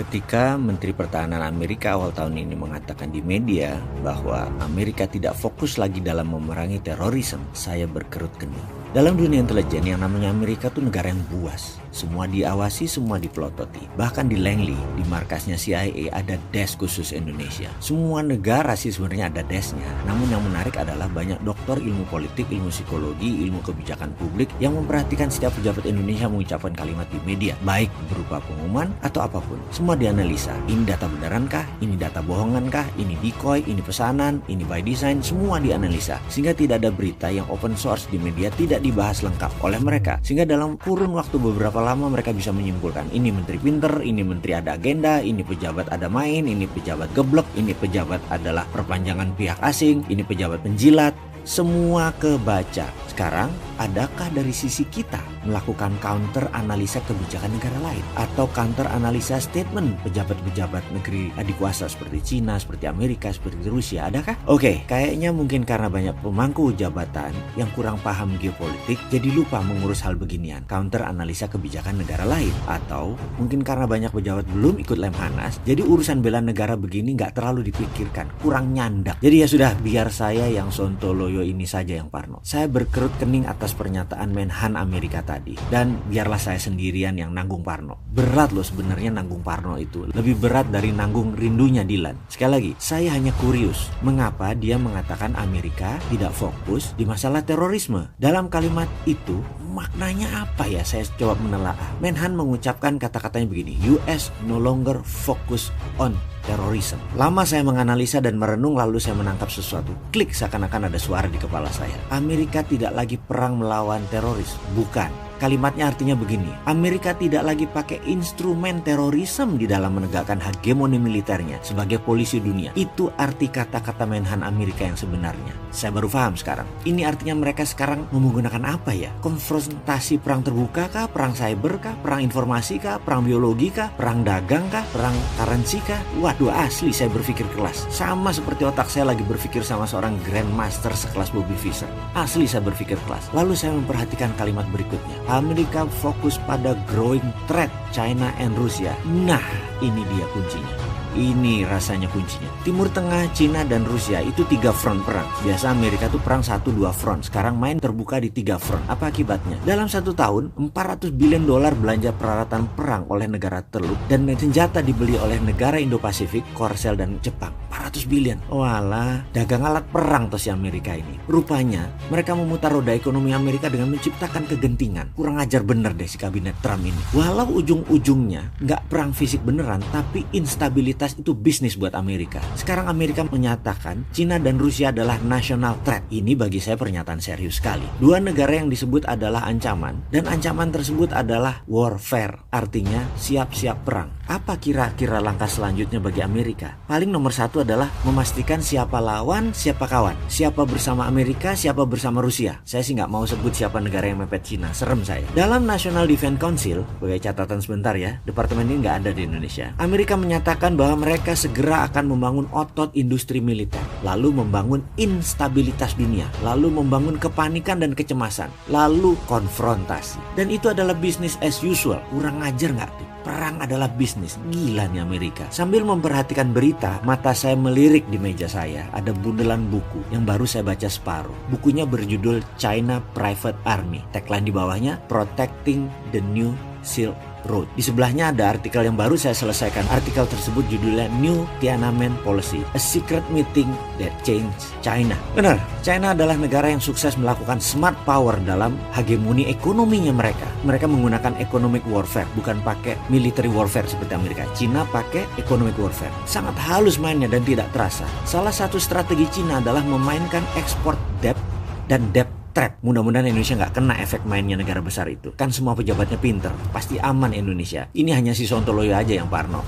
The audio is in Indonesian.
Ketika Menteri Pertahanan Amerika awal tahun ini mengatakan di media bahwa Amerika tidak fokus lagi dalam memerangi terorisme, saya berkerut kening. Dalam dunia intelijen yang namanya Amerika tuh negara yang buas. Semua diawasi, semua dipelototi. Bahkan di Langley, di markasnya CIA ada desk khusus Indonesia. Semua negara sih sebenarnya ada desknya. Namun yang menarik adalah banyak doktor ilmu politik, ilmu psikologi, ilmu kebijakan publik yang memperhatikan setiap pejabat Indonesia mengucapkan kalimat di media, baik berupa pengumuman atau apapun. Semua dianalisa. Ini data benarankah? Ini data bohongankah? Ini decoy? Ini pesanan? Ini by design? Semua dianalisa. Sehingga tidak ada berita yang open source di media tidak dibahas lengkap oleh mereka. Sehingga dalam kurun waktu beberapa lama mereka bisa menyimpulkan ini menteri pinter, ini menteri ada agenda, ini pejabat ada main, ini pejabat geblek, ini pejabat adalah perpanjangan pihak asing, ini pejabat penjilat. Semua kebaca. Sekarang, adakah dari sisi kita melakukan counter analisa kebijakan negara lain? Atau counter analisa statement pejabat-pejabat negeri adikuasa seperti Cina, seperti Amerika, seperti Rusia? Adakah? Oke, kayaknya mungkin karena banyak pemangku jabatan yang kurang paham geopolitik, jadi lupa mengurus hal beginian. Counter analisa kebijakan negara lain. Atau mungkin karena banyak pejabat belum ikut Lemhanas, jadi urusan bela negara begini nggak terlalu dipikirkan, kurang nyandak. Jadi ya sudah, biar saya yang sontoloyo ini saja yang parno. Saya berkerut kening atas pernyataan Menhan Amerika tadi. Dan biarlah saya sendirian yang nanggung parno. Berat loh sebenarnya nanggung parno itu. Lebih berat dari nanggung rindunya Dilan. Sekali lagi, saya hanya kurius. Mengapa dia mengatakan Amerika tidak fokus di masalah terorisme? Dalam kalimat itu, maknanya apa ya? Saya coba menelaah. Menhan mengucapkan kata-katanya begini, US no longer focus on terorisme. Lama saya menganalisa dan merenung, lalu saya menangkap sesuatu. Klik, seakan-akan ada suara di kepala saya. Amerika tidak lagi perang melawan teroris. Bukan. Kalimatnya artinya begini, Amerika tidak lagi pakai instrumen terorisme di dalam menegakkan hegemoni militernya sebagai polisi dunia. Itu arti kata-kata Menhan Amerika yang sebenarnya. Saya baru paham sekarang. Ini artinya mereka sekarang menggunakan apa ya? Konfrontasi perang terbuka kah? Perang cyber kah? Perang informasi kah? Perang biologi kah? Perang dagang kah? Perang currency kah? Waduh, asli saya berpikir kelas. Sama seperti otak saya lagi berpikir sama seorang grandmaster sekelas Bobby Fischer. Asli saya berpikir kelas. Lalu saya memperhatikan kalimat berikutnya. Amerika fokus pada growing threat China and Rusia. Nah, ini dia kuncinya. Ini rasanya kuncinya. Timur Tengah, Cina, dan Rusia itu 3 front perang. Biasa Amerika tuh perang 1-2 front. Sekarang main terbuka di 3 front. Apa akibatnya? Dalam 1 tahun, $400 billion belanja peralatan perang oleh negara teluk dan senjata dibeli oleh negara Indo-Pasifik, Korsel, dan Jepang. 400 billion. Walah, dagang alat perang tuh si Amerika ini. Rupanya, mereka memutar roda ekonomi Amerika dengan menciptakan kegentingan. Kurang ajar bener deh si kabinet Trump ini. Walau ujung-ujungnya nggak perang fisik beneran, tapi instabilitas itu bisnis buat Amerika. Sekarang Amerika menyatakan Cina dan Rusia adalah national threat. Ini bagi saya pernyataan serius sekali. 2 negara yang disebut adalah ancaman, dan ancaman tersebut adalah warfare. Artinya siap-siap perang. Apa kira-kira langkah selanjutnya bagi Amerika? Paling nomor 1 adalah memastikan siapa lawan, siapa kawan. Siapa bersama Amerika, siapa bersama Rusia. Saya sih nggak mau sebut siapa negara yang mepet Cina. Serem saya. Dalam National Defense Council, sebagai catatan sebentar ya, departemen ini nggak ada di Indonesia. Amerika menyatakan bahwa mereka segera akan membangun otot industri militer, lalu membangun instabilitas dunia, lalu membangun kepanikan dan kecemasan, lalu konfrontasi. Dan itu adalah business as usual. Kurang ajar nggak tuh? Perang adalah bisnis. Gila nih Amerika. Sambil memperhatikan berita, mata saya melirik di meja saya. Ada bundelan buku yang baru saya baca separuh. Bukunya berjudul China Private Army. Tagline di bawahnya, Protecting the New Silk Road. Di sebelahnya ada artikel yang baru saya selesaikan. Artikel tersebut judulnya New Tiananmen Policy, A Secret Meeting That Changed China. Benar, China adalah negara yang sukses melakukan smart power dalam hegemoni ekonominya mereka. Mereka menggunakan economic warfare, bukan pakai military warfare seperti Amerika. Cina pakai economic warfare. Sangat halus mainnya dan tidak terasa. Salah satu strategi Cina adalah memainkan export debt dan debt trap. Mudah-mudahan Indonesia nggak kena efek mainnya negara besar itu. Kan semua pejabatnya pinter. Pasti aman Indonesia. Ini hanya si Sontoloyo aja yang parno.